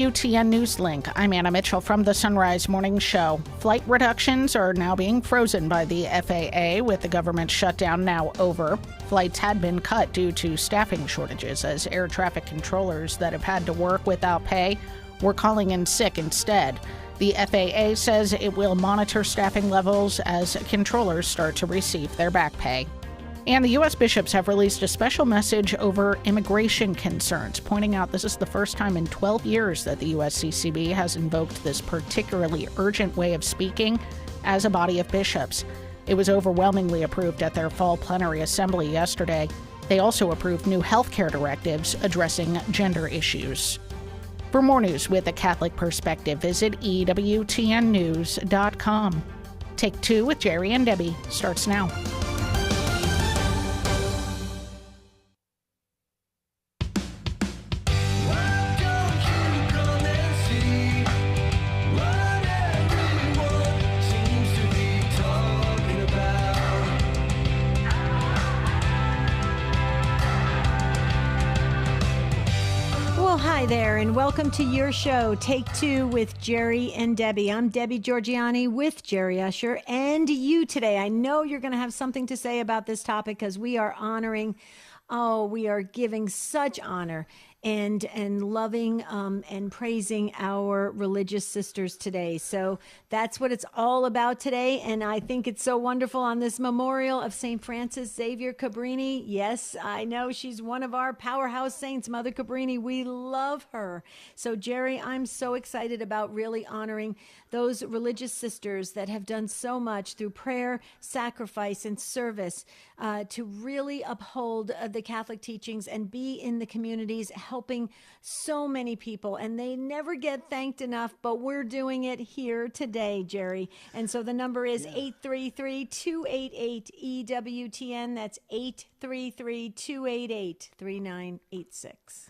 EWTN Newslink. I'm Anna Mitchell from the Sunrise Morning Show. Flight reductions are now being frozen by the FAA, with the government shutdown now over. Flights had been cut due to staffing shortages, as air traffic controllers that have had to work without pay were calling in sick instead. The FAA says it will monitor staffing levels as controllers start to receive their back pay. And the U.S. bishops have released a special message over immigration concerns, pointing out this is the first time in 12 years that the USCCB has invoked this particularly urgent way of speaking as a body of bishops. It was overwhelmingly approved at their fall plenary assembly yesterday. They also approved new healthcare directives addressing gender issues. For more news with a Catholic perspective, visit EWTNnews.com. Take Two with Jerry and Debbie starts now. Hi there, and welcome to your show, Take Two with Jerry and Debbie. I'm Debbie Georgiani with Jerry Usher and you today. I know you're going to have something to say about this topic because we are we are giving such honor and loving and praising our religious sisters today. So that's what it's all about today. And I think it's so wonderful on this memorial of St. Frances Xavier Cabrini. Yes, I know she's one of our powerhouse saints, Mother Cabrini. We love her. So Jerry, I'm so excited about really honoring those religious sisters that have done so much through prayer, sacrifice, and service to really uphold the Catholic teachings and be in the communities helping so many people. And they never get thanked enough, but we're doing it here today, Jerry. And so the number is 833-288-EWTN. That's 833-288-3986.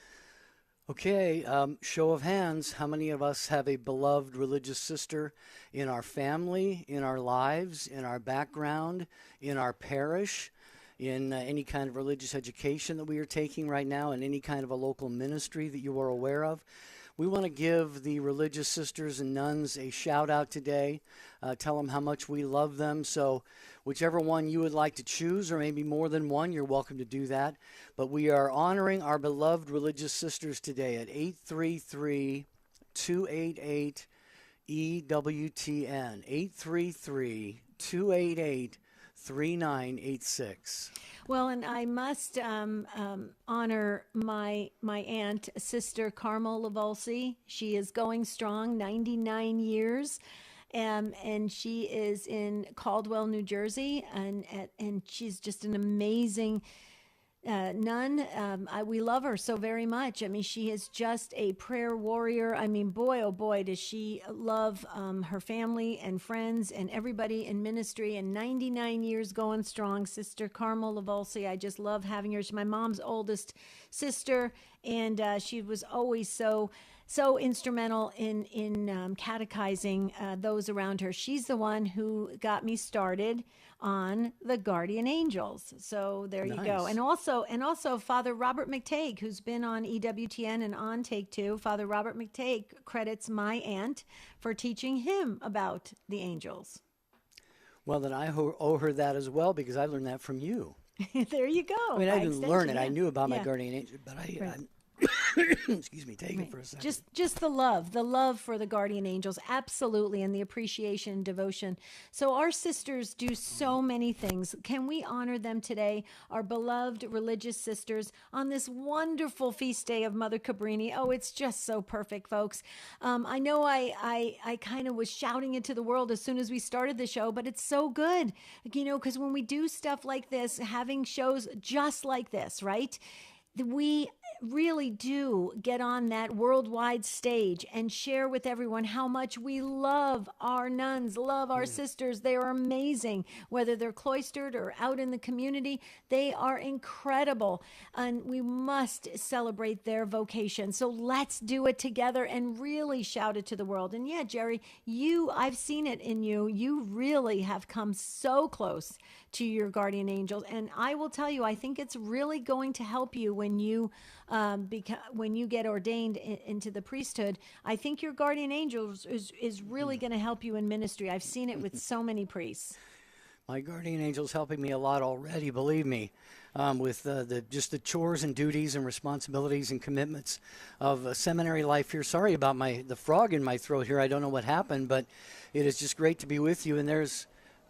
Okay, show of hands. How many of us have a beloved religious sister in our family, in our lives, in our background, in our parish, in any kind of religious education that we are taking right now, in any kind of a local ministry that you are aware of? We want to give the religious sisters and nuns a shout out today, tell them how much we love them. So whichever one you would like to choose, or maybe more than one, you're welcome to do that. But we are honoring our beloved religious sisters today at 833-288-EWTN, 833-288-3986. Well, and I must honor my aunt, Sister Carmel Lavolsi. She is going strong, 99 years. And she is in Caldwell, New Jersey, and she's just an amazing nun. We love her so very much. I mean, she is just a prayer warrior. I mean, boy, oh boy, does she love her family and friends and everybody in ministry. And 99 years going strong, Sister Carmel Lavolsi. I just love having her. She's my mom's oldest sister, and she was always so instrumental in catechizing those around her. She's the one who got me started on the guardian angels. So there you go. And also Father Robert McTague, who's been on EWTN and on Take Two. Father Robert McTague credits my aunt for teaching him about the angels. Well, then I owe her that as well, because I learned that from you. There you go. I mean, I didn't learn it. I knew about my guardian angel, but excuse me, take it for a second. Just the love for the guardian angels, absolutely, and the appreciation and devotion. So our sisters do so many things. Can we honor them today, our beloved religious sisters, on this wonderful feast day of Mother Cabrini? Oh, it's just so perfect, folks. I know I kind of was shouting it to the world as soon as we started the show, but it's so good, because when we do stuff like this, having shows just like this, right? We really do get on that worldwide stage and share with everyone how much we love our nuns, love our sisters. They are amazing. Whether they're cloistered or out in the community, they are incredible. And we must celebrate their vocation. So let's do it together and really shout it to the world. And yeah, Jerry, I've seen it in you. You really have come so close to your guardian angels. And I will tell you, I think it's really going to help you when you when you get ordained into the priesthood. I think your guardian angels is really going to help you in ministry. I've seen it with so many priests. My guardian angel's helping me a lot already, believe me, with just the chores and duties and responsibilities and commitments of a seminary life here. Sorry about the frog in my throat here. I don't know what happened, but it is just great to be with you. And there's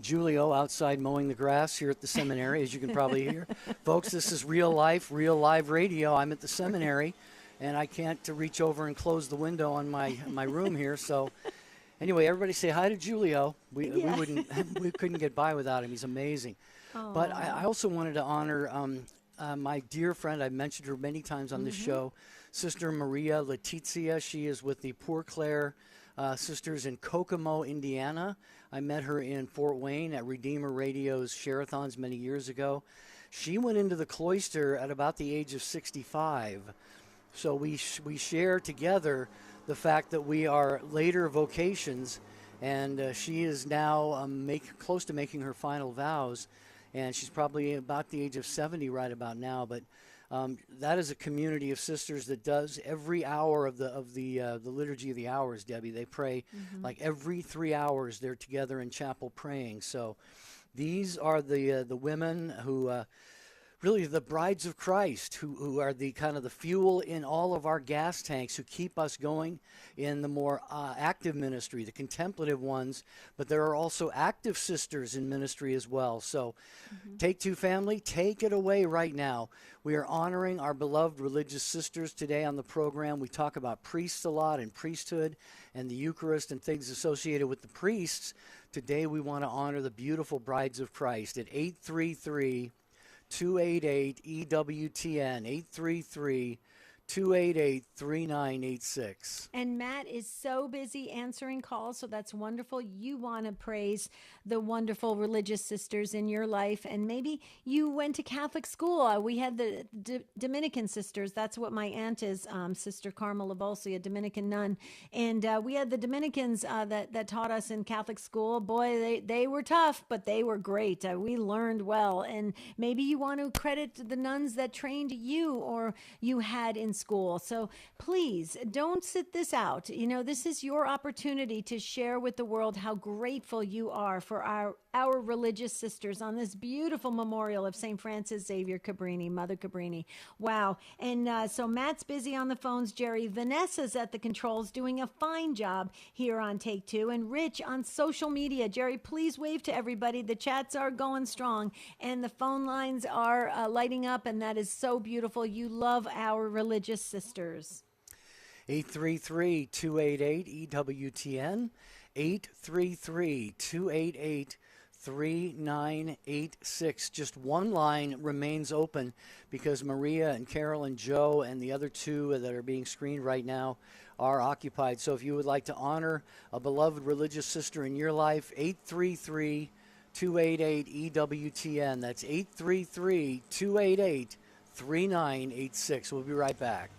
Julio outside mowing the grass here at the seminary, as you can probably hear. Folks, this is real life, real live radio. I'm at the seminary, and I can't reach over and close the window on my room here, so... Anyway, everybody say hi to Julio. We couldn't get by without him. He's amazing. Aww. But I also wanted to honor my dear friend. I've mentioned her many times on this show, Sister Maria Letizia. She is with the Poor Clare Sisters in Kokomo, Indiana. I met her in Fort Wayne at Redeemer Radio's Share-a-thons many years ago. She went into the cloister at about the age of 65. So we share together the fact that we are later vocations, and she is now close to making her final vows, and she's probably about the age of 70 right about now. But that is a community of sisters that does every hour of the liturgy of the hours. Debbie, they pray like every 3 hours. They're together in chapel praying. So these are the women who. Really the brides of Christ who are the kind of the fuel in all of our gas tanks, who keep us going in the more active ministry, the contemplative ones, but there are also active sisters in ministry as well. So Take Two family, take it away right now. We are honoring our beloved religious sisters today on the program. We talk about priests a lot and priesthood and the Eucharist and things associated with the priests. Today we want to honor the beautiful brides of Christ at 833 288 EWTN 833-288-3986. And Matt is so busy answering calls, so that's wonderful. You want to praise the wonderful religious sisters in your life, and maybe you went to Catholic school. We had the Dominican sisters. That's what my aunt is, Sister Carmel Lavolsi, a Dominican nun. And we had the Dominicans that taught us in Catholic school. Boy, they were tough, but they were great. We learned well. And maybe you want to credit the nuns that trained you or you had in school. So please don't sit this out. You know, this is your opportunity to share with the world how grateful you are for our religious sisters on this beautiful memorial of St. Francis Xavier Cabrini, Mother Cabrini. Wow. And so Matt's busy on the phones, Jerry. Vanessa's at the controls doing a fine job here on Take Two, and Rich on social media. Jerry, please wave to everybody. The chats are going strong and the phone lines are lighting up, and that is so beautiful. You love our religious sisters. 833-288-EWTN, 833-288-3986. Just one line remains open because Maria and Carol and Joe and the other two that are being screened right now are occupied. So if you would like to honor a beloved religious sister in your life, 833-288-EWTN. That's 833-288-3986. We'll be right back.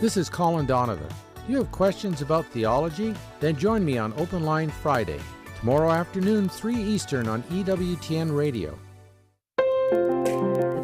This is Colin Donovan. Do you have questions about theology? Then join me on Open Line Friday, tomorrow afternoon, 3 Eastern on EWTN Radio.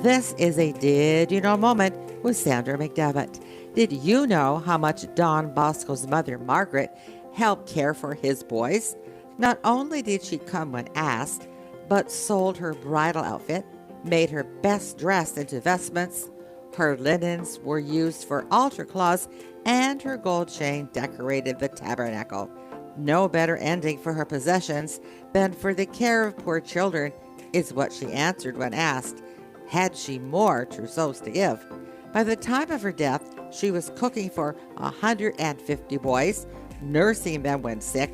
This is a Did You Know moment with Sandra McDevitt. Did you know how much Don Bosco's mother, Margaret, helped care for his boys? Not only did she come when asked, but sold her bridal outfit, made her best dress into vestments. Her linens were used for altar cloths, and her gold chain decorated the tabernacle. No better ending for her possessions than for the care of poor children, is what she answered when asked. Had she more trousseaux to give? By the time of her death, she was cooking for 150 boys, nursing them when sick,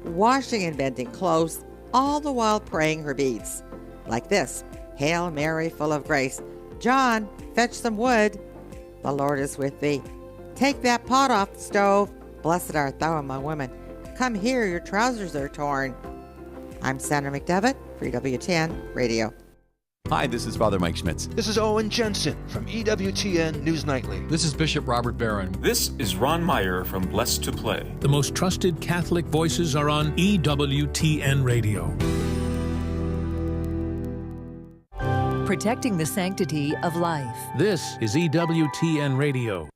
washing and mending clothes, all the while praying her beads. Like this, Hail Mary, full of grace. John, fetch some wood. The Lord is with thee. Take that pot off the stove. Blessed art thou among women. Come here, your trousers are torn. I'm Sandra McDevitt for EWTN Radio. Hi, this is Father Mike Schmitz. This is Owen Jensen from EWTN News Nightly. This is Bishop Robert Barron. This is Ron Meyer from Blessed to Play. The most trusted Catholic voices are on EWTN Radio. Protecting the sanctity of life. This is EWTN Radio.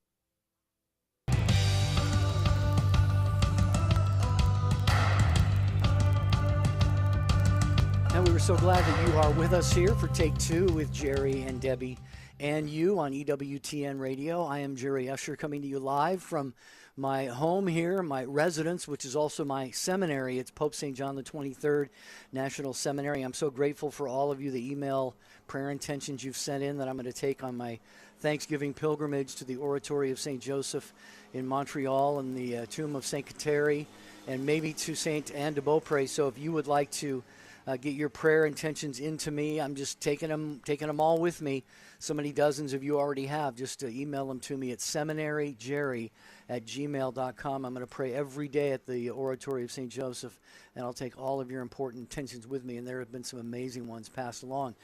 And we were so glad that you are with us here for Take Two with Jerry and Debbie and you on EWTN Radio. I am Jerry Usher coming to you live from my home here, my residence, which is also my seminary. It's Pope St. John the 23rd National Seminary. I'm so grateful for all of you, the email prayer intentions you've sent in that I'm going to take on my Thanksgiving pilgrimage to the Oratory of St. Joseph in Montreal and the tomb of St. Kateri, and maybe to St. Anne de Beaupré. So if you would like to get your prayer intentions into me, I'm just taking them all with me. So many dozens of you already have. Just email them to me at seminaryjerry@gmail.com. I'm going to pray every day at the Oratory of St. Joseph, and I'll take all of your important intentions with me, and there have been some amazing ones passed along.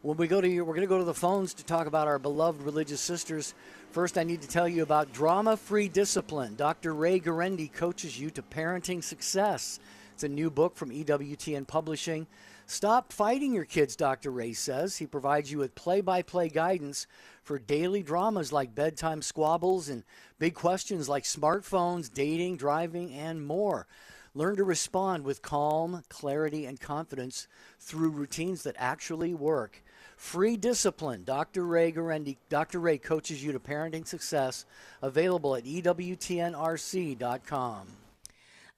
When we go to we're going to go to the phones to talk about our beloved religious sisters. First, I need to tell you about Drama-Free Discipline. Dr. Ray Garendi coaches you to parenting success. It's a new book from EWTN Publishing. Stop fighting your kids, Dr. Ray says. He provides you with play-by-play guidance for daily dramas like bedtime squabbles and big questions like smartphones, dating, driving, and more. Learn to respond with calm, clarity, and confidence through routines that actually work. Free Discipline, Dr. Ray Garendi. Dr. Ray coaches you to parenting success. Available at EWTNRC.com.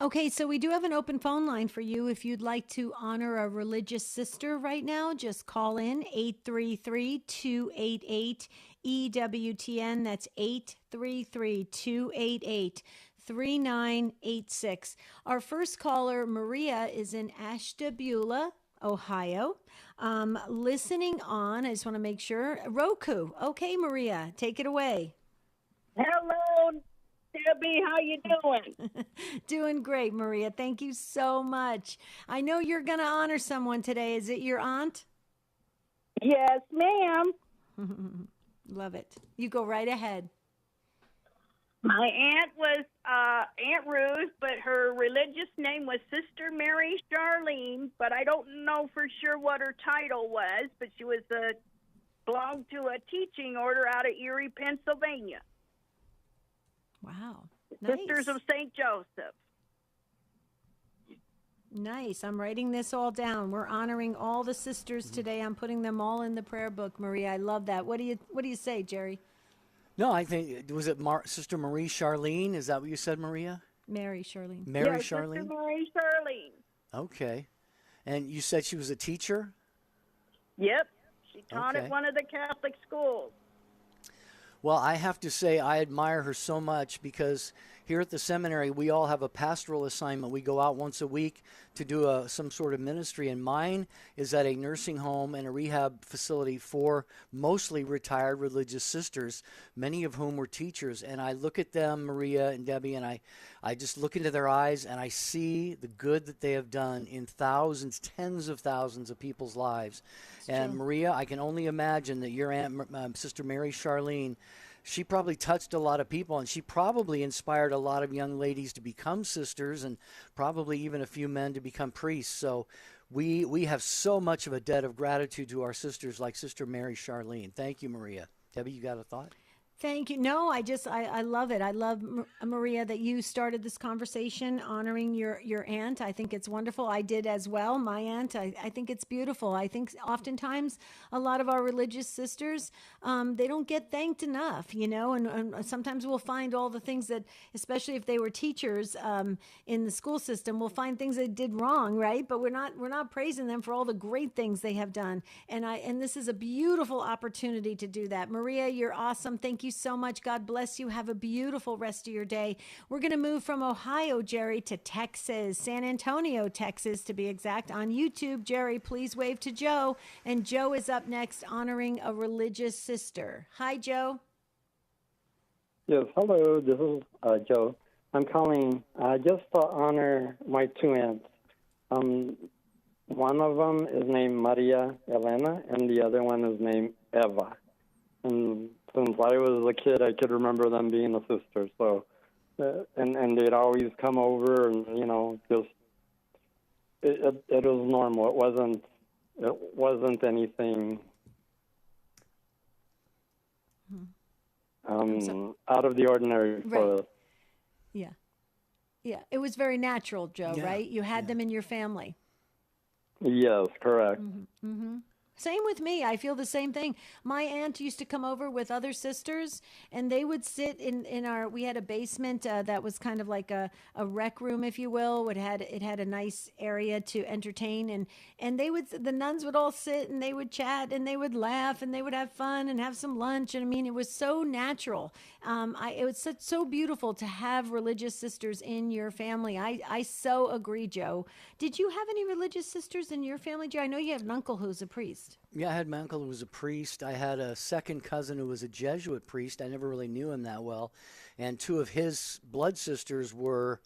Okay, so we do have an open phone line for you. If you'd like to honor a religious sister right now, just call in 833-288-EWTN. That's 833-288-3986. Our first caller, Maria, is in Ashtabula, Ohio. Listening on, I just want to make sure. Roku. Okay, Maria, take it away. Hello, Debbie, how you doing? Doing great, Maria. Thank you so much. I know you're going to honor someone today. Is it your aunt? Yes, ma'am. Love it. You go right ahead. My aunt was Aunt Ruth, but her religious name was Sister Mary Charlene, but I don't know for sure what her title was, but she was belonged to a teaching order out of Erie, Pennsylvania. Wow. Nice. Sisters of St. Joseph. Nice. I'm writing this all down. We're honoring all the sisters today. I'm putting them all in the prayer book, Maria. I love that. What do you say, Jerry? No, I think, was it Sister Marie Charlene? Is that what you said, Maria? Mary Charlene. Mary Charlene? Sister Mary Charlene. Okay. And you said she was a teacher? Yep. She taught at one of the Catholic schools. Well, I have to say I admire her so much because here at the seminary, we all have a pastoral assignment. We go out once a week to do some sort of ministry, and mine is at a nursing home and a rehab facility for mostly retired religious sisters, many of whom were teachers. And I look at them, Maria and Debbie, and I just look into their eyes, and I see the good that they have done in thousands, tens of thousands of people's lives. And Maria, I can only imagine that your aunt, Sister Mary Charlene, she probably touched a lot of people, and she probably inspired a lot of young ladies to become sisters, and probably even a few men to become priests. So we have so much of a debt of gratitude to our sisters like Sister Mary Charlene. Thank you, Maria. Debbie, you got a thought? Thank you. No, I love it. I love, Maria, that you started this conversation honoring your aunt. I think it's wonderful. I did as well. My aunt, I think it's beautiful. I think oftentimes a lot of our religious sisters, they don't get thanked enough, and sometimes we'll find all the things that, especially if they were teachers in the school system, we'll find things they did wrong, right? But we're not praising them for all the great things they have done. And this is a beautiful opportunity to do that. Maria, you're awesome. Thank you you so much. God bless you. Have a beautiful rest of your day. We're going to move from Ohio, Jerry, to Texas, San Antonio, Texas, to be exact. On YouTube, Jerry, please wave to Joe. And Joe is up next, honoring a religious sister. Hi, Joe. Yes, hello. This is Joe. I'm calling just to honor my two aunts. One of them is named Maria Elena, and the other one is named Eva. And since I was a kid, I could remember them being a sister. So, and they'd always come over, and just it was normal. It wasn't anything out of the ordinary for us. Yeah. Yeah. It was very natural, Joe, right? You had them in your family. Yes, correct. Same with me. I feel the same thing. My aunt used to come over with other sisters, and they would sit in our. We had a basement that was kind of like a rec room, if you will. It had a nice area to entertain, and the nuns would all sit and they would chat and they would laugh and they would have fun and have some lunch. And I mean, it was so natural. It was so beautiful to have religious sisters in your family. I so agree, Joe. Did you have any religious sisters in your family, Joe? I know you have an uncle who's a priest. Yeah, I had my uncle who was a priest. I had a second cousin who was a Jesuit priest. I never really knew him that well. And two of his blood sisters were,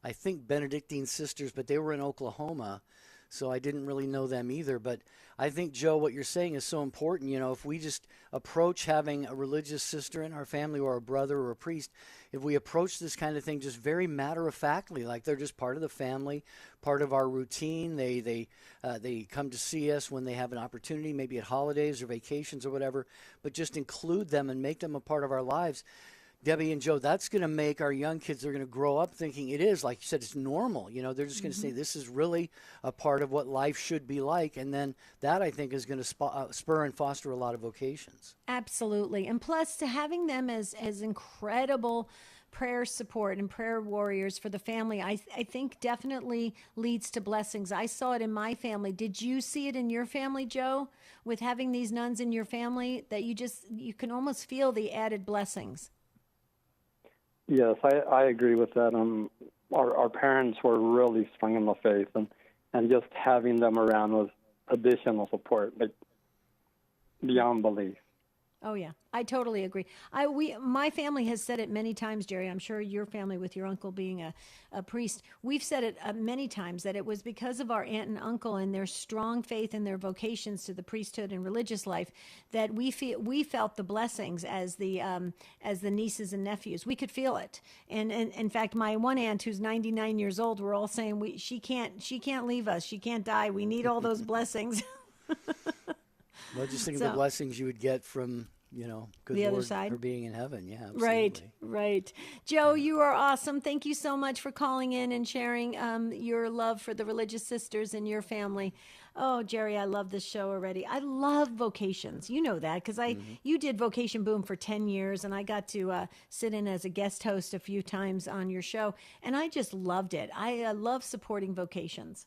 I think, Benedictine sisters, but they were in Oklahoma. So I didn't really know them either. But I think, Joe, what you're saying is so important. If we just approach having a religious sister in our family or a brother or a priest, if we approach this kind of thing just very matter-of-factly, like they're just part of the family, part of our routine, they come to see us when they have an opportunity, maybe at holidays or vacations or whatever, but just include them and make them a part of our lives. Debbie and Joe, that's going to make our young kids, they're going to grow up thinking it is, like you said, it's normal. They're just going to say this is really a part of what life should be like. And then that, I think, is going to spur and foster a lot of vocations. Absolutely. And plus, to having them as incredible prayer support and prayer warriors for the family, I think definitely leads to blessings. I saw it in my family. Did you see it in your family, Joe, with having these nuns in your family, that you can almost feel the added blessings? Yes, I agree with that. Our parents were really strong in the faith, and just having them around was additional support, like beyond belief. Oh, yeah. I totally agree. My family has said it many times, Jerry. I'm sure your family, with your uncle being a priest, we've said it many times, that it was because of our aunt and uncle and their strong faith and their vocations to the priesthood and religious life that we felt the blessings as the nieces and nephews. We could feel it. And in fact, my one aunt, who's 99 years old, we're all saying she can't leave us. She can't die. We need all those blessings. Well, just think of the blessings you would get from, good the Lord, other side. her being in heaven. Yeah, absolutely. Right. Joe, you are awesome. Thank you so much for calling in and sharing your love for the religious sisters in your family. Oh, Jerry, I love this show already. I love vocations. You know that because you did Vocation Boom for 10 years, and I got to sit in as a guest host a few times on your show, and I just loved it. I love supporting vocations.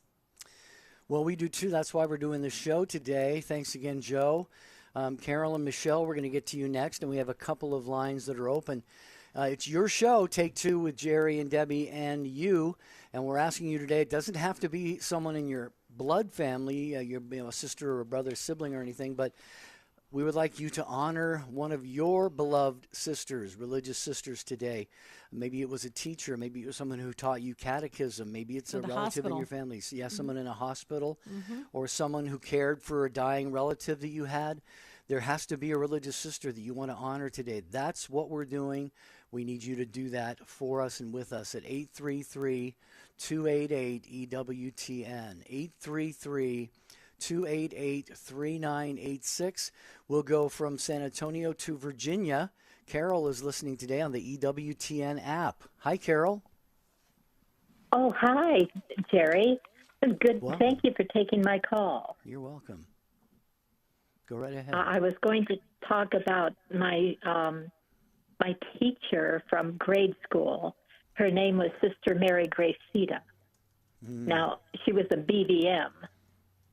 Well, we do too. That's why we're doing this show today. Thanks again, Joe. Carol and Michelle, we're going to get to you next, and we have a couple of lines that are open. It's your show, Take Two, with Jerry and Debbie and you, and we're asking you today, it doesn't have to be someone in your blood family, a sister or a brother, sibling or anything, but we would like you to honor one of your beloved sisters, religious sisters today. Maybe it was a teacher. Maybe it was someone who taught you catechism. Maybe it's a relative in your family. So, someone in a hospital or someone who cared for a dying relative that you had. There has to be a religious sister that you want to honor today. That's what we're doing. We need you to do that for us and with us at 833-288-EWTN. 833-288-3986. We'll go from San Antonio to Virginia. Carol is listening today on the EWTN app. Hi, Carol. Oh, hi, Jerry. Good. Well, thank you for taking my call. You're welcome. Go right ahead. I was going to talk about my teacher from grade school. Her name was Sister Mary Gracita. Now, she was a BVM,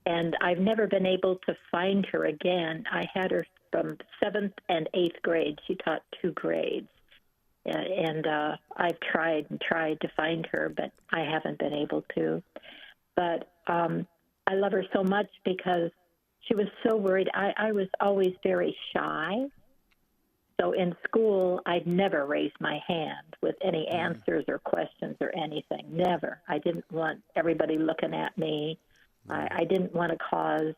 and I've never been able to find her again. I had her from 7th and 8th grade. She taught 2 grades. And I've tried and tried to find her, but I haven't been able to. But I love her so much because she was so worried. I was always very shy. So in school, I'd never raise my hand with any answers or questions or anything. Never. I didn't want everybody looking at me. I didn't want to cause,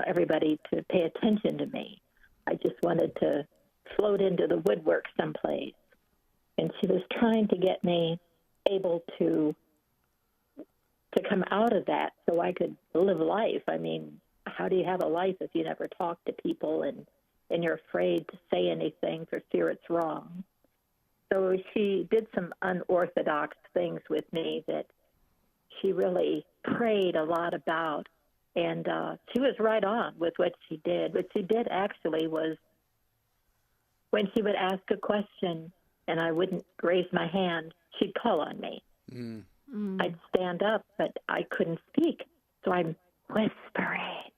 everybody to pay attention to me. I just wanted to float into the woodwork someplace. And she was trying to get me able to come out of that so I could live life. I mean, how do you have a life if you never talk to people and you're afraid to say anything for fear it's wrong? So she did some unorthodox things with me that she really prayed a lot about. And she was right on with what she did. What she did actually was when she would ask a question and I wouldn't raise my hand, she'd call on me. I'd stand up, but I couldn't speak. So I'm whispering.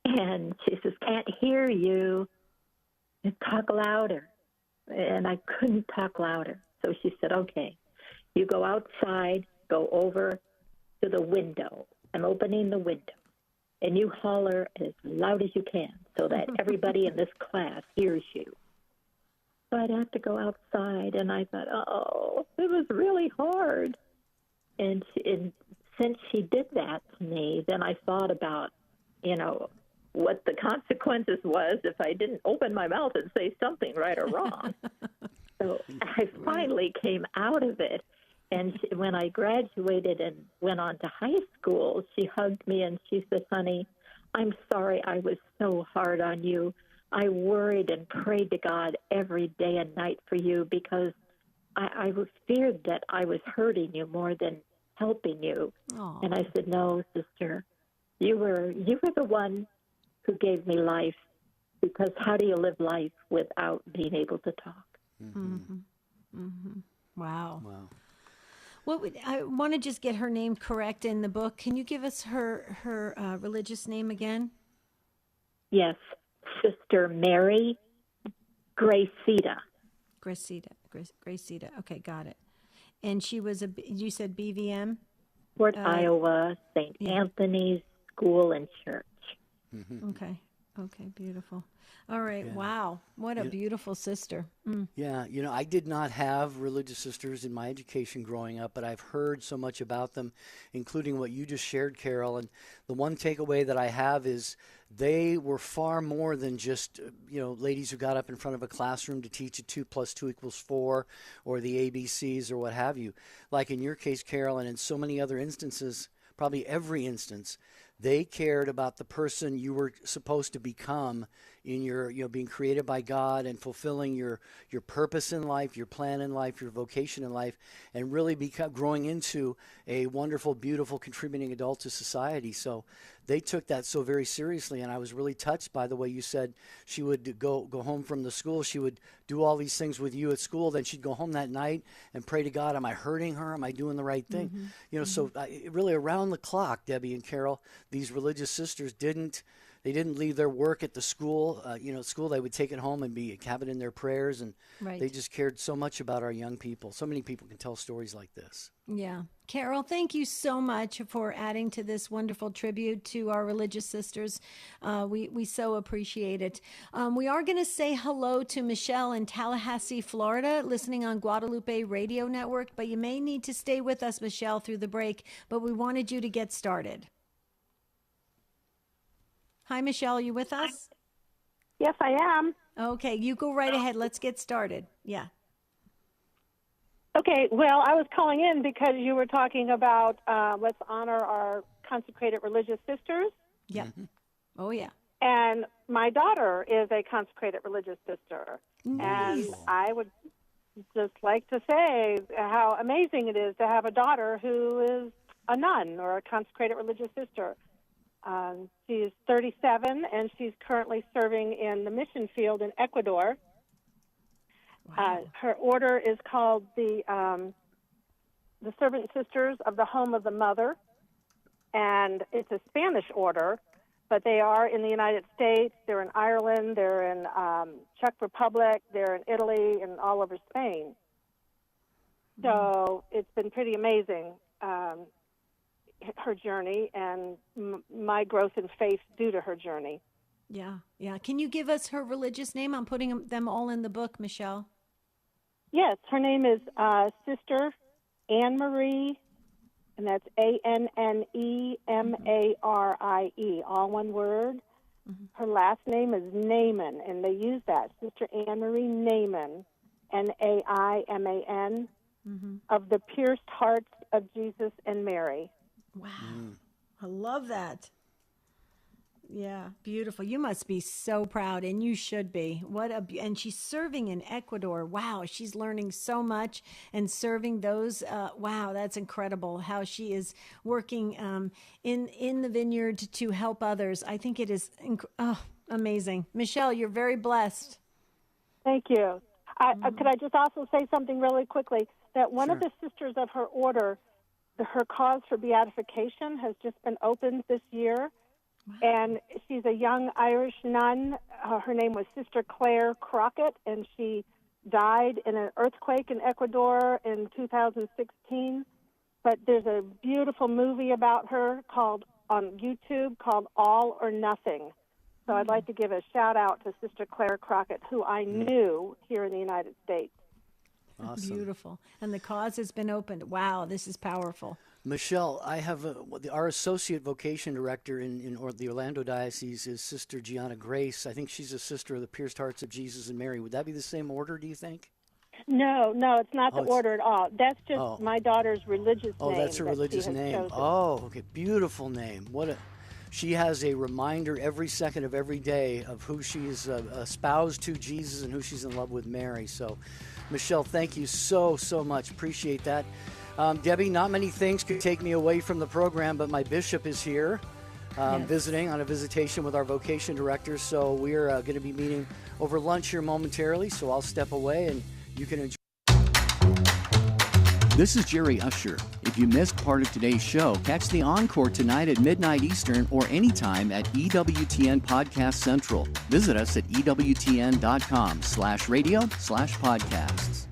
And she says, can't hear you. Just talk louder. And I couldn't talk louder. So she said, okay, you go outside, go over to the window. I'm opening the window. And you holler as loud as you can so that everybody in this class hears you. So I'd have to go outside, and I thought, oh, it was really hard. And since she did that to me, then I thought about, what the consequences was if I didn't open my mouth and say something right or wrong. So I finally came out of it. And when I graduated and went on to high school, she hugged me and she said, honey, I'm sorry I was so hard on you. I worried and prayed to God every day and night for you because I was feared that I was hurting you more than helping you. Aww. And I said, no, sister, you were the one who gave me life, because how do you live life without being able to talk? Wow. I want to just get her name correct in the book. Can you give us her religious name again? Yes, Sister Mary Gracita. Gracita. Okay, got it. And she was you said BVM? Fort Iowa, St. Anthony's School and Church. Okay, beautiful. All right, wow. What a beautiful sister. Yeah, I did not have religious sisters in my education growing up, but I've heard so much about them, including what you just shared, Carol. And the one takeaway that I have is they were far more than just, ladies who got up in front of a classroom to teach a 2 + 2 = 4 or the ABCs or what have you. Like in your case, Carol, and in so many other instances, probably every instance, they cared about the person you were supposed to become in your, being created by God and fulfilling your purpose in life, your plan in life, your vocation in life, and really growing into a wonderful, beautiful, contributing adult to society. So they took that so very seriously, and I was really touched by the way you said she would go home from the school. She would do all these things with you at school. Then she'd go home that night and pray to God, am I hurting her? Am I doing the right thing? So really around the clock, Debbie and Carol, these religious sisters didn't leave their work at the school. School, they would take it home and have it in their prayers. And they just cared so much about our young people. So many people can tell stories like this. Yeah. Carol, thank you so much for adding to this wonderful tribute to our religious sisters. We so appreciate it. We are going to say hello to Michelle in Tallahassee, Florida, listening on Guadalupe Radio Network. But you may need to stay with us, Michelle, through the break. But we wanted you to get started. Hi, Michelle. Are you with us? Yes, I am. Okay, you go right ahead. Let's get started. Yeah. Okay, well, I was calling in because you were talking about let's honor our consecrated religious sisters. Yeah. Oh, yeah. And my daughter is a consecrated religious sister. Nice. And I would just like to say how amazing it is to have a daughter who is a nun or a consecrated religious sister. She's 37, and she's currently serving in the mission field in Ecuador. Wow. Her order is called the Servant Sisters of the Home of the Mother, and it's a Spanish order, but they are in the United States. They're in Ireland. They're in Czech Republic. They're in Italy and all over Spain. So it's been pretty amazing, her journey, and my growth in faith due to her journey. Yeah, yeah. Can you give us her religious name? I'm putting them all in the book, Michelle. Yes, her name is Sister Anne Marie, and that's ANNEMARIE, all one word. Mm-hmm. Her last name is Naaman, and they use that, Sister Anne Marie Naaman, NAIMAN, of the pierced hearts of Jesus and Mary. Wow, I love that. Yeah, beautiful. You must be so proud, and you should be. And she's serving in Ecuador. Wow, she's learning so much and serving those. Wow, that's incredible how she is working in the vineyard to help others. I think it is amazing. Michelle, you're very blessed. Thank you. Could I just also say something really quickly? That one of the sisters of her order, her cause for beatification has just been opened this year. Wow. And she's a young Irish nun. Her name was Sister Claire Crockett, and she died in an earthquake in Ecuador in 2016. But there's a beautiful movie about her on YouTube called All or Nothing. So I'd like to give a shout-out to Sister Claire Crockett, who I knew here in the United States. Awesome. Beautiful. And the cause has been opened. Wow, this is powerful. Michelle, I have our associate vocation director in the Orlando Diocese is Sister Gianna Grace. I think she's a sister of the Pierced Hearts of Jesus and Mary. Would that be the same order, do you think? No, it's not the order at all. That's just my daughter's religious name. Oh, that's her religious name. Chosen. Oh, okay. Beautiful name. She has a reminder every second of every day of who she's espoused to Jesus and who she's in love with Mary. So, Michelle, thank you so much. Appreciate that. Debbie, not many things could take me away from the program, but my bishop is here visiting on a visitation with our vocation director. So we're going to be meeting over lunch here momentarily. So I'll step away and you can enjoy. This is Jerry Usher. If you missed part of today's show, catch the encore tonight at midnight Eastern or anytime at EWTN Podcast Central. Visit us at EWTN.com/radio/podcasts.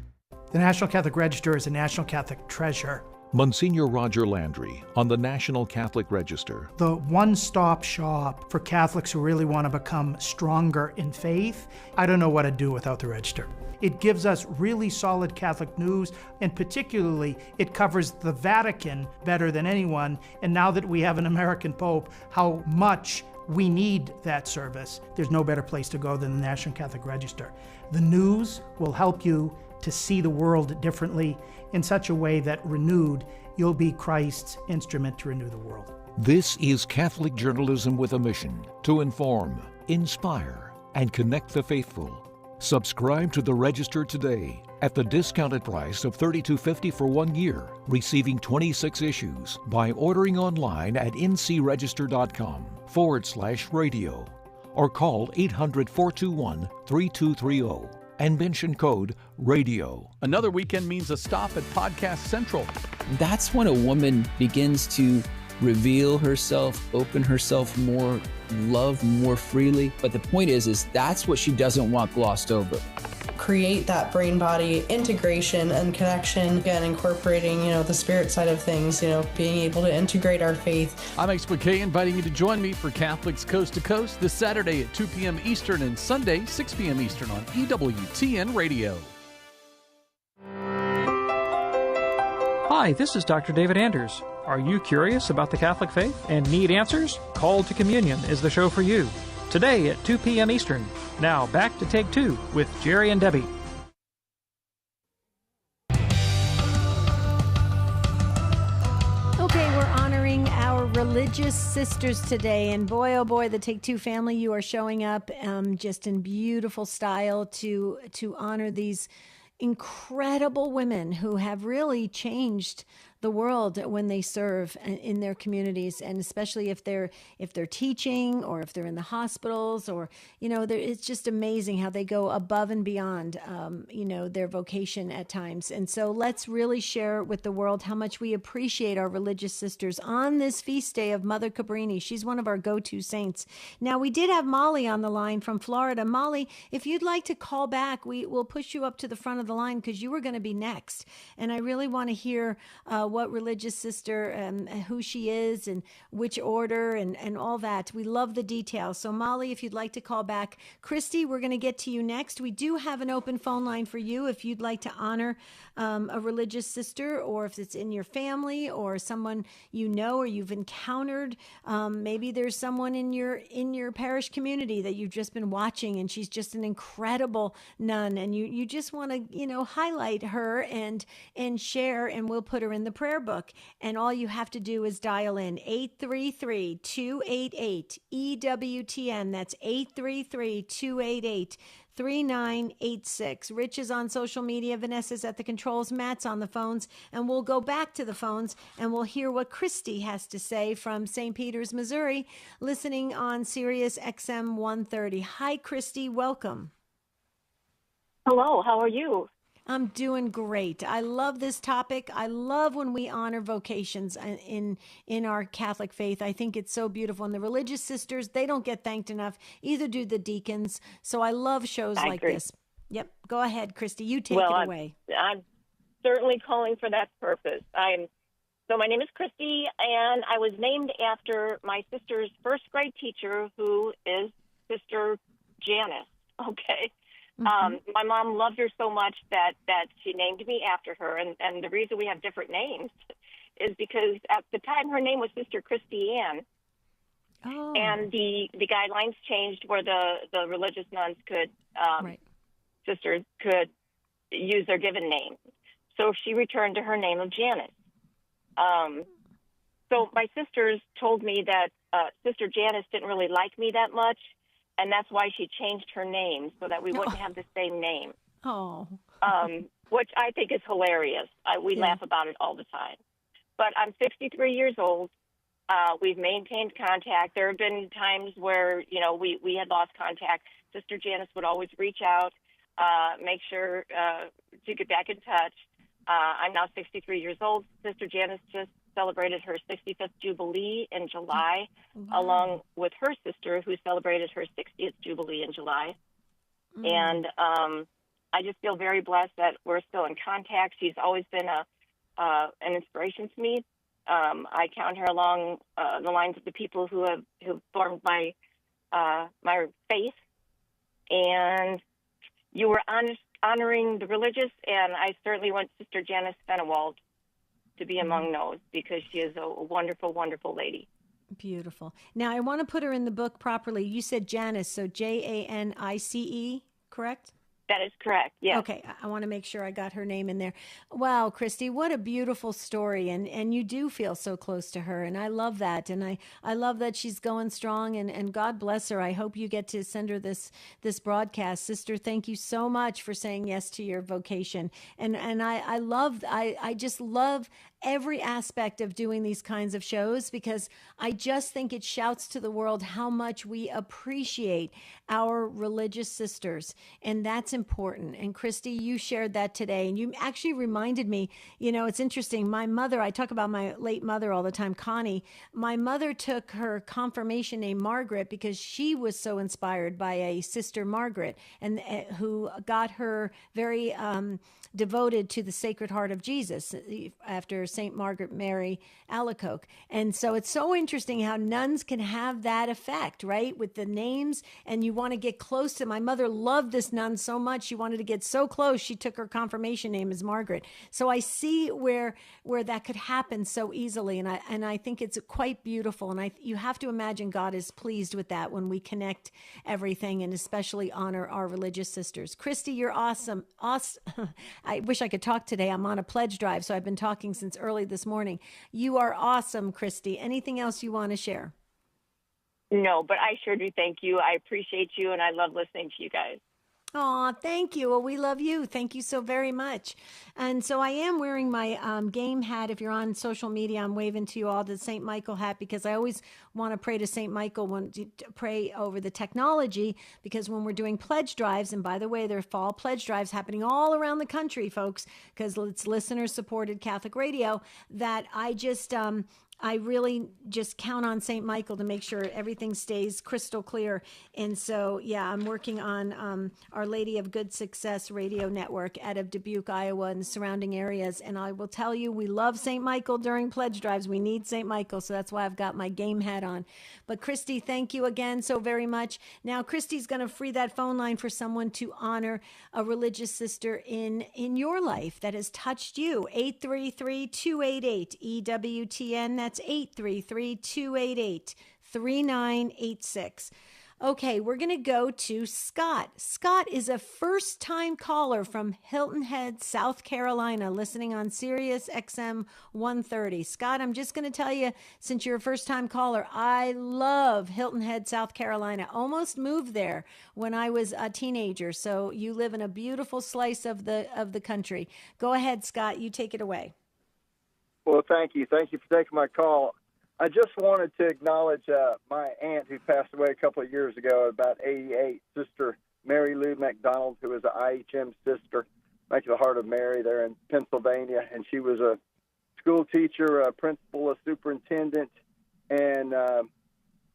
The National Catholic Register is a National Catholic treasure. Monsignor Roger Landry on the National Catholic Register. The one-stop shop for Catholics who really want to become stronger in faith. I don't know what I'd do without the Register. It gives us really solid Catholic news, and particularly it covers the Vatican better than anyone. And now that we have an American Pope, how much we need that service. There's no better place to go than the National Catholic Register. The news will help you to see the world differently in such a way that renewed, you'll be Christ's instrument to renew the world. This is Catholic journalism with a mission to inform, inspire, and connect the faithful. Subscribe to the Register today at the discounted price of $32.50 for 1 year, receiving 26 issues by ordering online at ncregister.com/radio or call 800-421-3230 and mention code RADIO. Another weekend means a stop at Podcast Central. That's when a woman begins to reveal herself, open herself more, love more freely. But the point is that's what she doesn't want glossed over. Create that brain-body integration and connection, again, incorporating, the spirit side of things, being able to integrate our faith. I'm XPK, inviting you to join me for Catholics Coast to Coast this Saturday at 2 p.m. Eastern and Sunday, 6 p.m. Eastern on EWTN Radio. Hi, this is Dr. David Anders. Are you curious about the Catholic faith and need answers? Call to Communion is the show for you. Today at 2 p.m. Eastern. Now back to Take Two with Jerry and Debbie. Okay, we're honoring our religious sisters today. And boy, oh boy, the Take Two family, you are showing up just in beautiful style to honor these incredible women who have really changed the world when they serve in their communities, and especially if they're teaching or if they're in the hospitals, or it's just amazing how they go above and beyond their vocation at times. And so let's really share with the world how much we appreciate our religious sisters on this feast day of Mother Cabrini. She's one of our go-to saints. Now, we did have Molly on the line from Florida. Molly, if you'd like to call back, we will push you up to the front of the line because you were going to be next. And I really want to hear what religious sister and who she is and which order and all that. We love the details. So Molly, if you'd like to call back. Christy, we're going to get to you next. We do have an open phone line for you if you'd like to honor a religious sister, or if it's in your family or someone you know or you've encountered. Maybe there's someone in your parish community that you've just been watching and she's just an incredible nun, and you just want to highlight her and share, and we'll put her in the prayer book. And all you have to do is dial in 833-288 EWTN. That's 833-288-3986. Rich is on social media. Vanessa's at the controls. Matt's on the phones. And we'll go back to the phones and we'll hear what Christy has to say from St. Peters, Missouri, listening on Sirius XM 130. Hi, Christy. Welcome. Hello. How are you? I'm doing great. I love this topic. I love when we honor vocations in our Catholic faith. I think it's so beautiful. And the religious sisters, they don't get thanked enough. Either do the deacons. So I love shows like this. Yep. Go ahead, Christy. You take it away. I'm certainly calling for that purpose. So my name is Christy, and I was named after my sister's first grade teacher, who is Sister Janice. Okay. My mom loved her so much that she named me after her. And the reason we have different names is because at the time her name was Sister Christy Ann. Oh. And the guidelines changed where the religious nuns could, sisters could use their given name. So she returned to her name of Janice. So my sisters told me that Sister Janice didn't really like me that much. And that's why she changed her name so that we wouldn't have the same name. Oh. Which I think is hilarious. We laugh about it all the time. But I'm 63 years old. We've maintained contact. There have been times where, we had lost contact. Sister Janice would always reach out, make sure to get back in touch. I'm now 63 years old. Sister Janice just celebrated her 65th Jubilee in July, along with her sister, who celebrated her 60th Jubilee in July. And I just feel very blessed that we're still in contact. She's always been an inspiration to me. I count her along the lines of the people who have formed my faith. And you were honoring the religious, and I certainly want Sister Janice Fenewald to be among those, because she is a wonderful, wonderful lady. Beautiful. Now, I want to put her in the book properly. You said Janice, so Janice, correct? That is correct, yes. Okay, I want to make sure I got her name in there. Wow, Christy, what a beautiful story, and you do feel so close to her, and I love that, and I love that she's going strong, and God bless her. I hope you get to send her this broadcast. Sister, thank you so much for saying yes to your vocation, and I just love every aspect of doing these kinds of shows, because I just think it shouts to the world how much we appreciate our religious sisters, and that's important. And Christy, you shared that today, and you actually reminded me, it's interesting. My mother, I talk about my late mother all the time, Connie. My mother took her confirmation name Margaret because she was so inspired by a Sister Margaret, and who got her very devoted to the Sacred Heart of Jesus after St. Margaret Mary Alacoque. And so it's so interesting how nuns can have that effect, right? With the names, and you want to get close to. My mother loved this nun so much. She wanted to get so close. She took her confirmation name as Margaret. So I see where that could happen so easily. And I think it's quite beautiful. And you have to imagine God is pleased with that when we connect everything, and especially honor our religious sisters. Christy, you're awesome. I wish I could talk today. I'm on a pledge drive, so I've been talking since early this morning. You are awesome, Christy. Anything else you want to share? No, but I sure do thank you. I appreciate you, and I love listening to you guys. Oh, thank you. Well, we love you. Thank you so very much. And so I am wearing my game hat. If you're on social media, I'm waving to you all the St. Michael hat because I always want to pray to St. Michael when to pray over the technology, because when we're doing pledge drives, and by the way, there are fall pledge drives happening all around the country, folks, because it's listener supported Catholic radio, that I really just count on St. Michael to make sure everything stays crystal clear. And so, yeah, I'm working on Our Lady of Good Success radio network out of Dubuque, Iowa, and the surrounding areas. And I will tell you, we love St. Michael during pledge drives. We need St. Michael, so that's why I've got my game hat on. But Christy, thank you again so very much. Now, Christy's going to free that phone line for someone to honor a religious sister in your life that has touched you. 833-288 EWTN. That's 833-288-3986. Okay, we're going to go to Scott. Scott is a first-time caller from Hilton Head, South Carolina, listening on Sirius XM 130. Scott, I'm just going to tell you, since you're a first-time caller, I love Hilton Head, South Carolina. Almost moved there when I was a teenager, so you live in a beautiful slice of the country. Go ahead, Scott. You take it away. Well, thank you. Thank you for taking my call. I just wanted to acknowledge my aunt who passed away a couple of years ago, about 88, Sister Mary Lou McDonald, who was an IHM sister, Make the Heart of Mary there in Pennsylvania. And she was a school teacher, a principal, a superintendent, and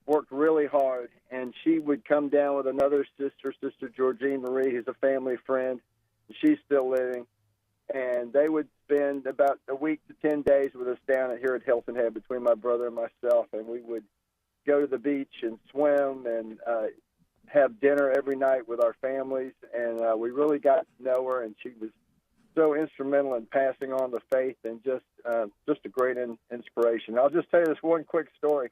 worked really hard. And she would come down with another sister, Sister Georgine Marie, who's a family friend. She's still living. And they would spend about a week to 10 days with us down here at Hilton Head between my brother and myself, and we would go to the beach and swim and have dinner every night with our families, and we really got to know her, and she was so instrumental in passing on the faith and just a great inspiration. I'll just tell you this one quick story.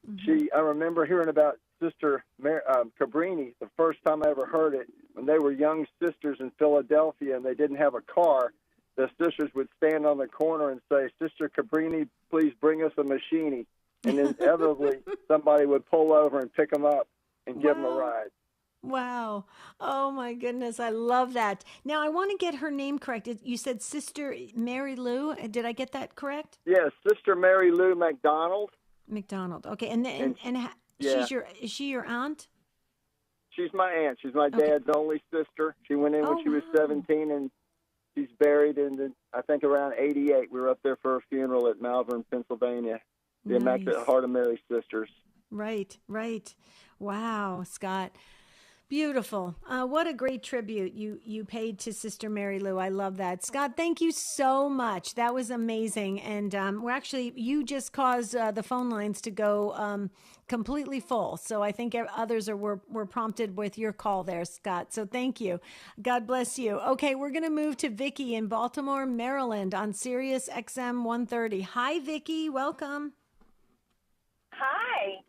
Mm-hmm. I remember hearing about Sister Cabrini the first time I ever heard it, when they were young sisters in Philadelphia and they didn't have a car. The sisters would stand on the corner and say, "Sister Cabrini, please bring us a machine." And inevitably, somebody would pull over and pick them up and give them a ride. Wow. Oh, my goodness. I love that. Now, I want to get her name correct. You said Sister Mary Lou. Did I get that correct? Yes, Sister Mary Lou McDonald. McDonald. Okay. And yeah. Is she your aunt? She's my aunt. She's my dad's only sister. She went in when she was 17, and she's buried in, I think, around 88. We were up there for her funeral at Malvern, Pennsylvania. The Immaculate Heart of Mary Sisters. Right. Wow, Scott. Beautiful. What a great tribute you paid to Sister Mary Lou. I love that. Scott, thank you so much. That was amazing. And you just caused the phone lines to go completely full. So I think others were prompted with your call there, Scott. So thank you. God bless you. Okay, we're going to move to Vicki in Baltimore, Maryland on Sirius XM 130. Hi, Vicki. Welcome. Hi.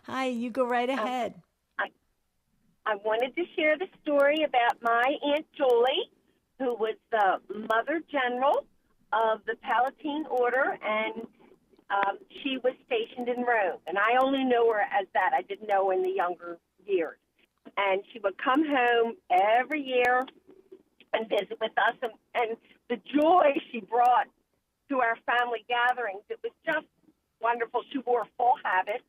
Hi, you go right ahead. I wanted to share the story about my Aunt Julie, who was the Mother General of the Palatine Order, and she was stationed in Rome. And I only know her as that. I didn't know her in the younger years. And she would come home every year and visit with us, and the joy she brought to our family gatherings, it was just wonderful. She wore a full habit.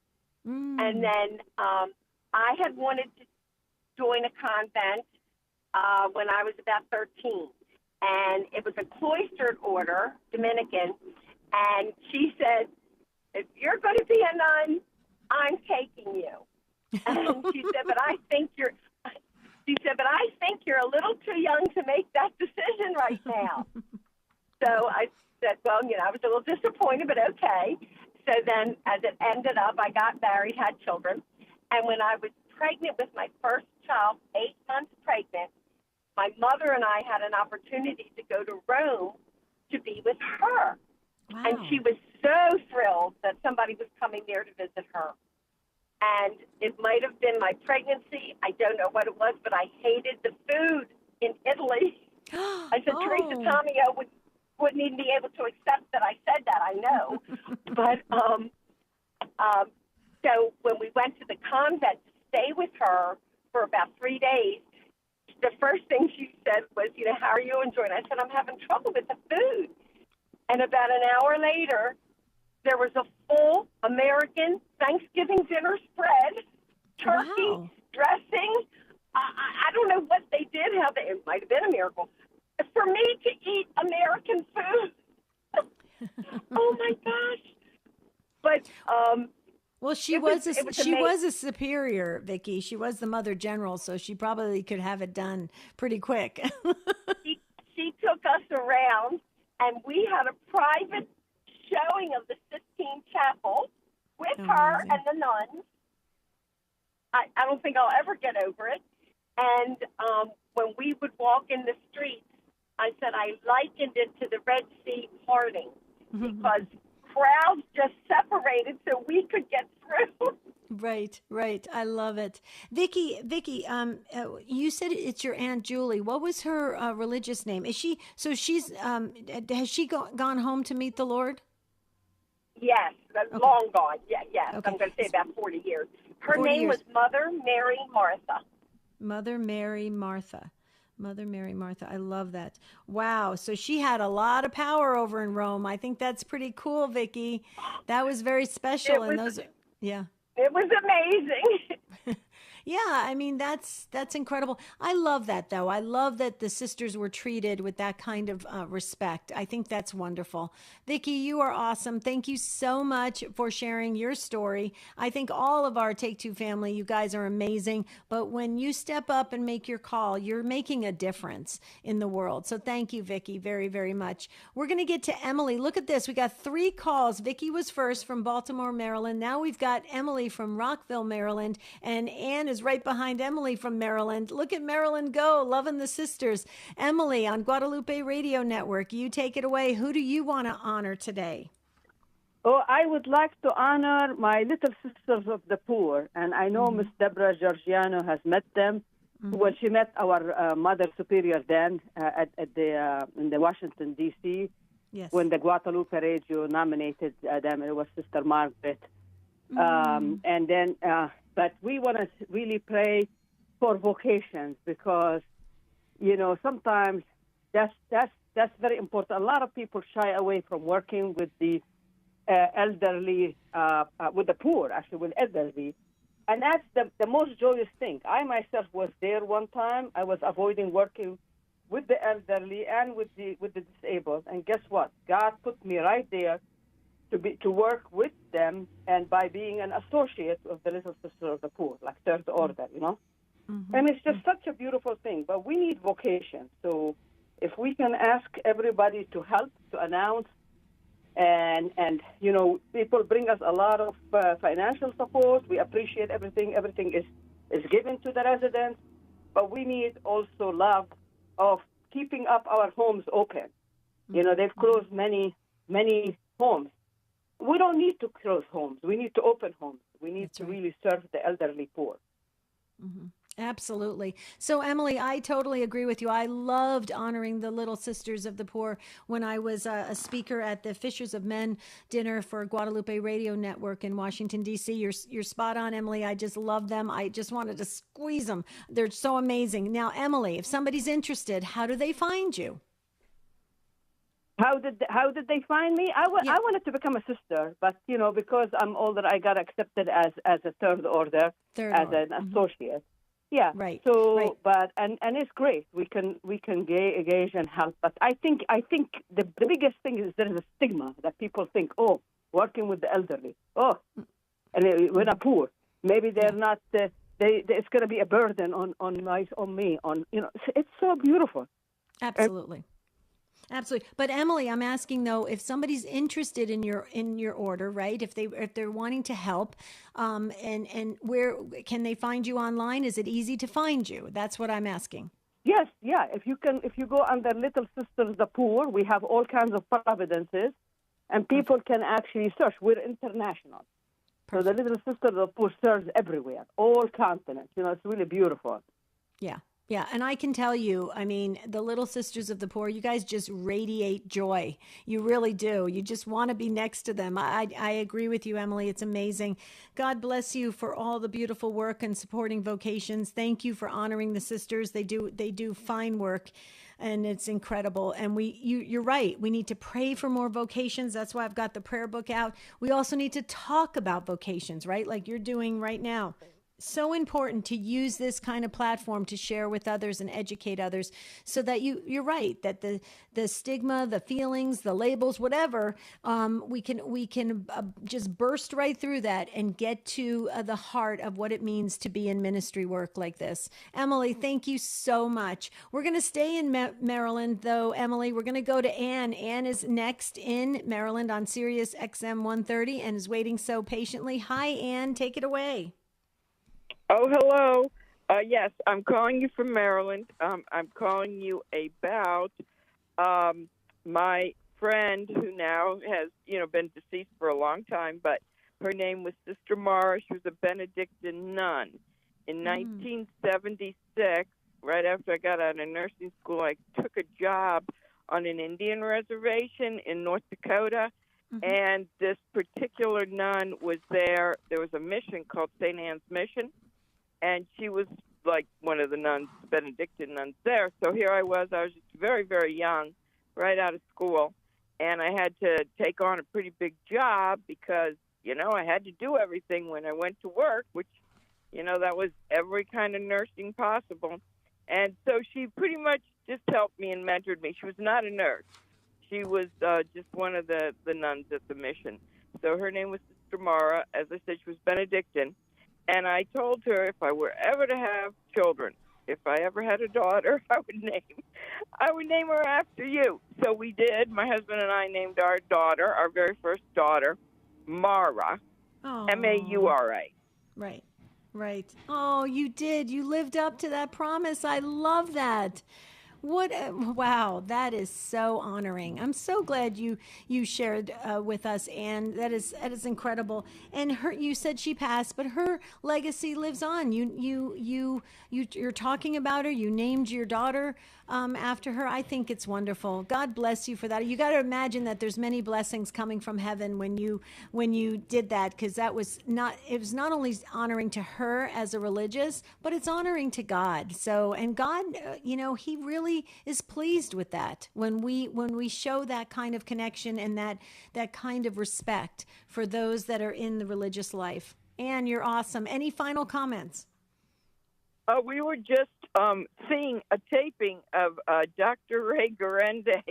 And then I had wanted to join a convent when I was about 13. And it was a cloistered order, Dominican. And she said, "If you're going to be a nun, I'm taking you." And she said, "But I think you're a little too young to make that decision right now." So I said, well, I was a little disappointed, but okay. So then, as it ended up, I got married, had children. And when I was pregnant with my first child, 8 months pregnant, my mother and I had an opportunity to go to Rome to be with her. Wow. And she was so thrilled that somebody was coming there to visit her. And it might have been my pregnancy. I don't know what it was, but I hated the food in Italy. I said, Teresa Tomeo wouldn't even be able to accept that I said that, I know. But so when we went to the convent to stay with her for about 3 days, the first thing she said was, how are you enjoying it? I said, I'm having trouble with the food. And about an hour later, there was a full American Thanksgiving dinner spread, turkey, dressing. I don't know what they did, it might have been a miracle, for me to eat American food. Oh, my gosh. But, well, she was a superior, Vicki. She was the Mother General, so she probably could have it done pretty quick. she took us around, and we had a private showing of the Sistine Chapel with her and the nuns. I don't think I'll ever get over it. And when we would walk in the streets, I said I likened it to the Red Sea parting because crowds just separated so we could get through. Right. I love it. Vicki, you said it's your Aunt Julie. What was her religious name? Has she gone home to meet the Lord? Yes, long gone. Yes. Okay. I'm going to say about 40 years. Her name was Mother Mary Martha. Mother Mary Martha. Mother Mary Martha. I love that. Wow. So she had a lot of power over in Rome. I think that's pretty cool, Vicki. That was very special. Yeah. It was amazing. Yeah, I mean, that's incredible. I love that, though. I love that the sisters were treated with that kind of respect. I think that's wonderful. Vicki, you are awesome. Thank you so much for sharing your story. I think all of our Take Two family, you guys are amazing. But when you step up and make your call, you're making a difference in the world. So thank you, Vicki, very, very much. We're going to get to Emily. Look at this. We got 3 calls. Vicki was first from Baltimore, Maryland. Now we've got Emily from Rockville, Maryland, and Ann is right behind Emily from Maryland. Look at Maryland go, loving the sisters. Emily on Guadalupe Radio Network, you take it away. Who do you want to honor today? Oh, I would like to honor my little sisters of the poor, and I know Miss Deborah Georgiano has met them. Well, she met our Mother Superior then in the Washington, D.C., when the Guadalupe Radio nominated them. It was Sister Margaret. And then, but we want to really pray for vocations because, sometimes that's very important. A lot of people shy away from working with the elderly, with the poor, actually, with elderly. And that's the most joyous thing. I myself was there one time. I was avoiding working with the elderly and with the disabled. And guess what? God put me right there to work with them, and by being an associate of the Little Sister of the Poor, like third order, And it's just such a beautiful thing. But we need vocation. So if we can ask everybody to help, to announce, and people bring us a lot of financial support. We appreciate everything. Everything is given to the residents. But we need also love of keeping up our homes open. They've closed many homes. We don't need to close homes. We need to open homes. We need to really serve the elderly poor. Absolutely. So, Emily, I totally agree with you. I loved honoring the Little Sisters of the Poor when I was a speaker at the Fishers of Men dinner for Guadalupe Radio Network in Washington, D.C. You're spot on, Emily. I just love them. I just wanted to squeeze them. They're so amazing. Now, Emily, if somebody's interested, how do they find you? How did they find me? I wanted to become a sister, but because I'm older, I got accepted as a third order, an associate. Yeah. Right. So, right. But and it's great. We can engage and help. But I think the biggest thing is there is a stigma that people think, working with the elderly, and when I'm poor, maybe they're not. It's going to be a burden on me. It's so beautiful. Absolutely. Absolutely. But Emily, I'm asking though, if somebody's interested in your order, right? If they're wanting to help, and where can they find you online? Is it easy to find you? That's what I'm asking. Yes, yeah. If you go under Little Sisters the Poor, we have all kinds of providences, and people can actually search. We're international. Perfect. So the Little Sisters of the Poor serves everywhere, all continents. It's really beautiful. Yeah. Yeah, and I can tell you, I mean, the Little Sisters of the Poor, you guys just radiate joy. You really do. You just want to be next to them. I agree with you, Emily. It's amazing. God bless you for all the beautiful work and supporting vocations. Thank you for honoring the sisters. They do fine work, and it's incredible. And you're right. We need to pray for more vocations. That's why I've got the prayer book out. We also need to talk about vocations, right? Like you're doing right now. So important to use this kind of platform to share with others and educate others, so that you're right, that the stigma, the feelings, the labels, whatever, we can just burst right through that and get to the heart of what it means to be in ministry work like this. Emily, thank you so much. We're going to stay in Maryland, though, Emily. We're going to go to Ann. Ann is next in Maryland on Sirius XM 130 and is waiting so patiently. Hi, Ann. Take it away. Oh, hello. Yes, I'm calling you from Maryland. I'm calling you about my friend who now has, been deceased for a long time, but her name was Sister Mara. She was a Benedictine nun. In 1976, right after I got out of nursing school, I took a job on an Indian reservation in North Dakota, and this particular nun was there. There was a mission called St. Anne's Mission, and she was like one of the nuns, Benedictine nuns there. So here I was just very, very young, right out of school, and I had to take on a pretty big job because, I had to do everything when I went to work, which, that was every kind of nursing possible. And so she pretty much just helped me and mentored me. She was not a nurse. She was just one of the nuns at the mission. So her name was Sister Mara. As I said, she was Benedictine. And I told her if I were ever to have children, if I ever had a daughter, I would name her after you. So we did. My husband and I named our daughter, our very first daughter, Mara, Maura. Right. Oh, you did. You lived up to that promise. I love that. Wow, that is so honoring. I'm so glad you shared with us, Anne. That is incredible. And you said she passed, but her legacy lives on. You're talking about her. You named your daughter after her. I think it's wonderful. God bless you for that. You got to imagine that there's many blessings coming from heaven when you did that, because it was not only honoring to her as a religious, but it's honoring to God. So, and God, He really is pleased with that when we show that kind of connection and that kind of respect for those that are in the religious life. Anne, you're awesome. Any final comments? We were just seeing a taping of Dr. Ray Garende.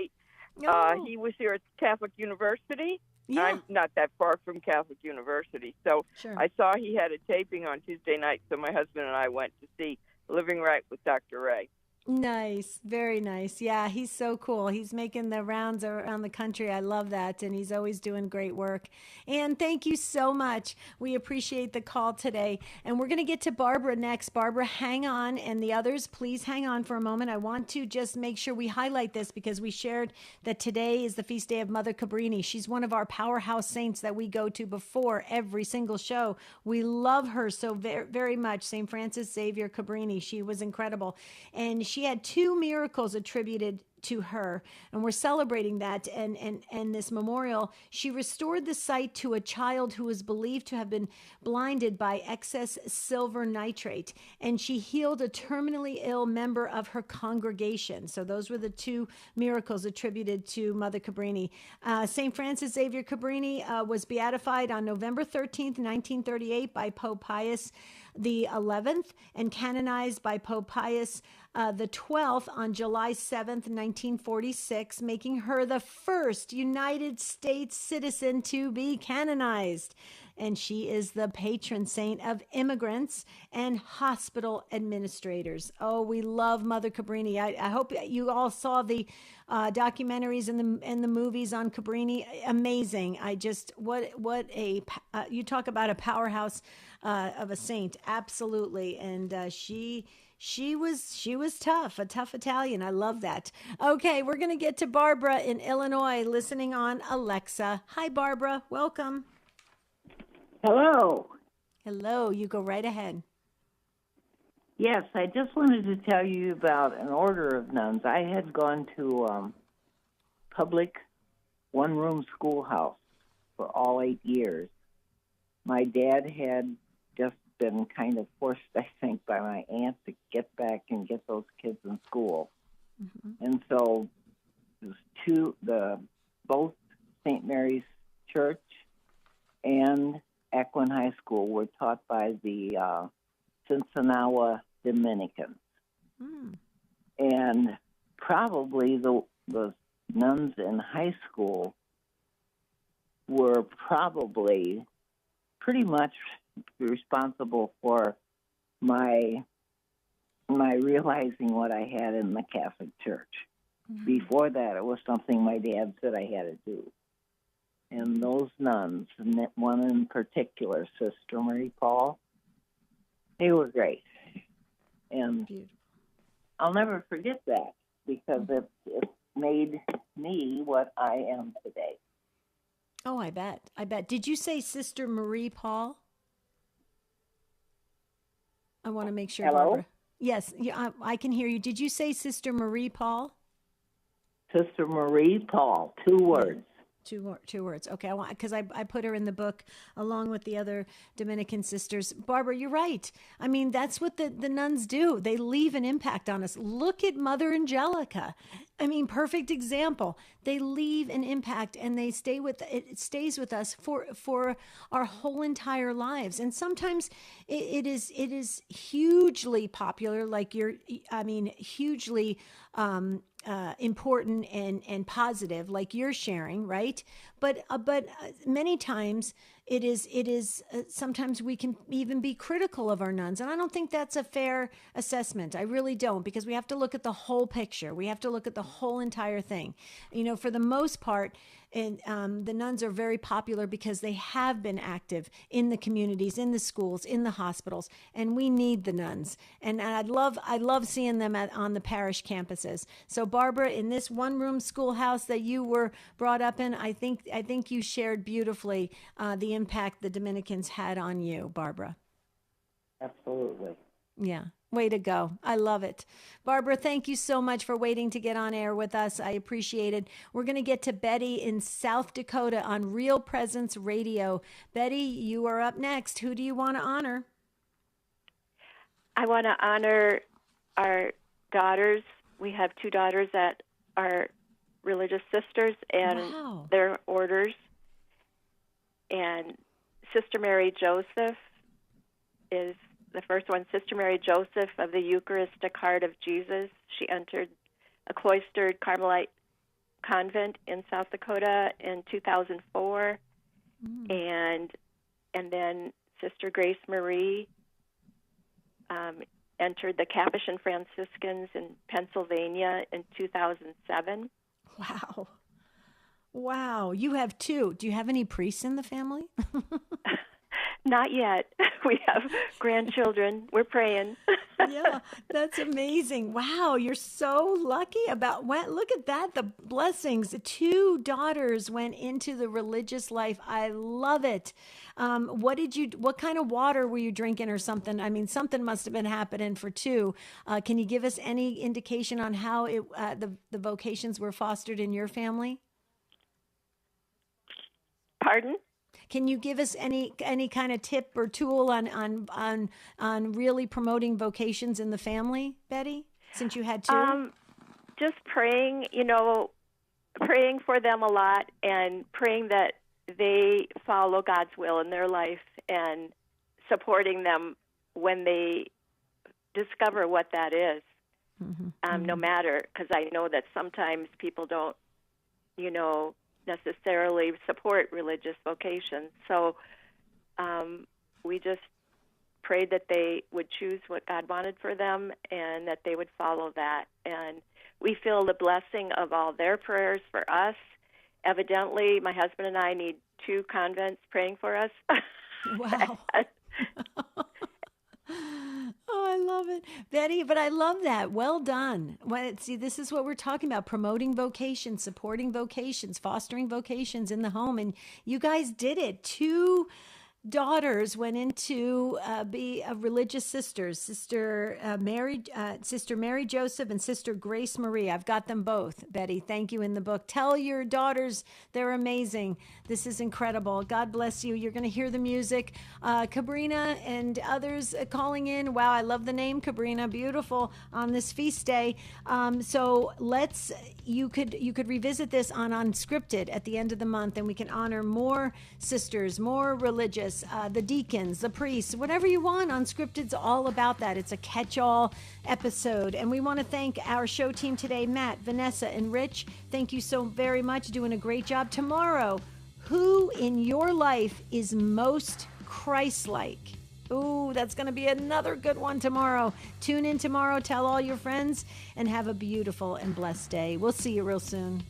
He was here at Catholic University. Yeah. I'm not that far from Catholic University. So sure. I saw he had a taping on Tuesday night, so my husband and I went to see Living Right with Dr. Ray. Nice. Very nice. Yeah, he's so cool. He's making the rounds around the country. I love that. And he's always doing great work. And thank you so much. We appreciate the call today. And we're going to get to Barbara next. Barbara, hang on. And the others, please hang on for a moment. I want to just make sure we highlight this because we shared that today is the feast day of Mother Cabrini. She's one of our powerhouse saints that we go to before every single show. We love her so very, very much. St. Francis Xavier Cabrini. She was incredible. And she had 2 miracles attributed to her, and we're celebrating that and this memorial. She restored the sight to a child who was believed to have been blinded by excess silver nitrate, and she healed a terminally ill member of her congregation. So those were the 2 miracles attributed to Mother Cabrini. St. Francis Xavier Cabrini was beatified on November 13th, 1938 by Pope Pius the 11th and canonized by Pope Pius the 12th on July 7th, 1946, making her the first United States citizen to be canonized. And she is the patron saint of immigrants and hospital administrators. Oh, we love Mother Cabrini. I hope you all saw the documentaries and the movies on Cabrini. Amazing. You talk about a powerhouse of a saint. Absolutely. And she was tough, a tough Italian. I love that. Okay, we're going to get to Barbara in Illinois, listening on Alexa. Hi, Barbara. Welcome. Hello. Hello. You go right ahead. Yes, I just wanted to tell you about an order of nuns. I had gone to public one-room schoolhouse for all 8 years. My dad had just been kind of forced, I think, by my aunt to get back and get those kids in school. Mm-hmm. And so it was both St. Mary's Church and Akron High School were taught by the Cincinnati Dominicans. Mm. And probably the nuns in high school were probably pretty much responsible for my realizing what I had in the Catholic Church. Mm-hmm. Before that, it was something my dad said I had to do. And those nuns, one in particular, Sister Marie Paul, they were great. And beautiful. I'll never forget that because it made me what I am today. Oh, I bet. Did you say Sister Marie Paul? I want to make sure, Hello? Barbara. Yes, yeah, I can hear you. Did you say Sister Marie Paul? Sister Marie Paul, 2 words. Two words. Okay, because I put her in the book along with the other Dominican sisters. Barbara, you're right. I mean, that's what the nuns do. They leave an impact on us. Look at Mother Angelica. I mean, perfect example. They leave an impact, and it stays with us for our whole entire lives. And sometimes it is hugely popular, hugely important and positive, like you're sharing, right? But many times it is sometimes we can even be critical of our nuns, and I don't think that's a fair assessment. I really don't, because we have to look at the whole picture. We have to look at the whole entire thing. For the most part, and the nuns are very popular because they have been active in the communities, in the schools, in the hospitals, and we need the nuns. And I love seeing them on the parish campuses. So Barbara, in this one-room schoolhouse that you were brought up in, I think you shared beautifully the impact the Dominicans had on you, Barbara. Absolutely. Yeah. Way to go. I love it. Barbara, thank you so much for waiting to get on air with us. I appreciate it. We're going to get to Betty in South Dakota on Real Presence Radio. Betty, you are up next. Who do you want to honor? I want to honor our daughters. We have 2 daughters that are religious sisters and their orders. And Sister Mary Joseph is the first one. Sister Mary Joseph of the Eucharistic Heart of Jesus. She entered a cloistered Carmelite convent in South Dakota in 2004. And then Sister Grace Marie entered the Capuchin Franciscans in Pennsylvania in 2007. Wow. You have 2. Do you have any priests in the family? Not yet. We have grandchildren. We're praying. Yeah, that's amazing. Wow, you're so lucky look at that, the blessings. 2 daughters went into the religious life. I love it. What kind of water were you drinking or something? I mean, something must have been happening for 2. Can you give us any indication on how the vocations were fostered in your family? Pardon? Can you give us any kind of tip or tool on really promoting vocations in the family, Betty, since you had 2? Just praying, praying for them a lot and praying that they follow God's will in their life and supporting them when they discover what that is, no matter, because I know that sometimes people don't, necessarily support religious vocations. So we just prayed that they would choose what God wanted for them and that they would follow that. And we feel the blessing of all their prayers for us. Evidently, my husband and I need 2 convents praying for us. Wow. Oh, I love it, Betty, but I love that. Well done. See, this is what we're talking about, promoting vocations, supporting vocations, fostering vocations in the home. And you guys did it. 2 daughters went into be a religious sisters, Sister Mary Joseph and Sister Grace Marie. I've got them both, Betty. Thank you in the book. Tell your daughters they're amazing. This is incredible. God bless you. You're going to hear the music. Cabrina and others calling in. Wow, I love the name Cabrina. Beautiful on this feast day. So you could revisit this on Unscripted at the end of the month, and we can honor more sisters, more religious, the deacons, the priests, whatever you want. Unscripted's all about that. It's a catch-all episode. And we want to thank our show team today, Matt, Vanessa, and Rich. Thank you so very much. Doing a great job. Tomorrow, who in your life is most Christ-like? Ooh, that's going to be another good one tomorrow. Tune in tomorrow, tell all your friends, and have a beautiful and blessed day. We'll see you real soon.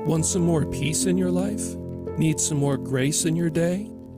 Want some more peace in your life? Need some more grace in your day?